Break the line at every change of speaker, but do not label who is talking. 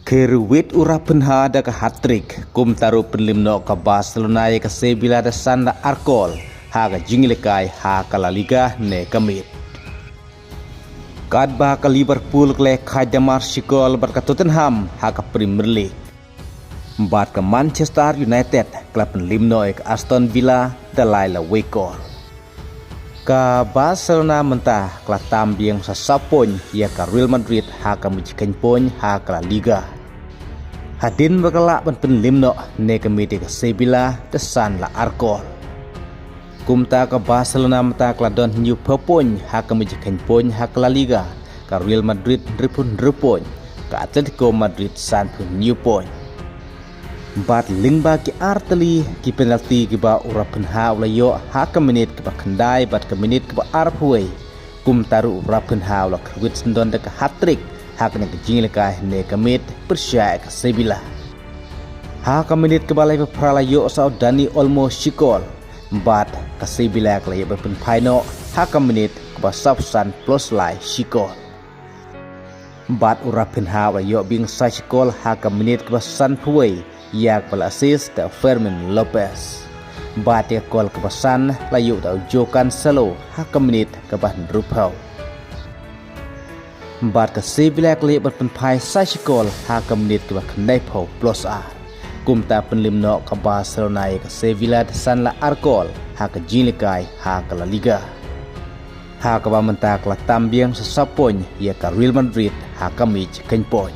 Keruwit ura penha da ka hat-trick kum taru penlimno ka Barcelona ka Sevilla da Sanda Arkol ha ka jinglekai ha ka La Liga ne kamit. Kadba ka Liverpool kle khajamar sikol bar ka Tottenham ha ka Premier League. Bat ka Manchester United klub penlimno ka Aston Villa da Laila Wekor. Ka Barcelona mentah kla tambiang sa sapon ya ka Real Madrid ha ka mujikan pon ha ka La Liga. Hadin berkelak penlimno ne kemiti ke Sevilla desan la Arkol. Kumta ke Barcelona mata kladon new pepon hak kemujikan pon hak La Liga ke Real Madrid dripun dripon ke Atletico Madrid san pun new pon. Bat lingba ki arteli ki penalti ki ba urapan ha ulayo hak menit ke ba kendai bat ke menit ke ba arpui. Kumtaru urapan ha ula kwit sendon de ke hat-trick haknya kejinglekai ne kamit persyai ke Sevilla. Hak menit kebalai peralayo sau Dani Olmo Sikol. Bat ke Sevilla ke layo berpenpaino hak menit kebasapsan plus lai Sikol. Bat urapin ha layo bing sai Sikol hak menit kebasan puai yak bal assist da Fermin Lopez. Bat ya kol kebasan layo da Jokan Salo hak menit kebahan rupau. Bat ke Sevilla kali berpenpai sasikol hak menit ke kendai pau plus a. Kumta penlimno ke Barcelona ke Sevilla desan la Arkol hak ke jinglekai hak ke La Liga. Hak ke mentak la tambiang sesapon ya ke Real Madrid hak ke mij kenpon.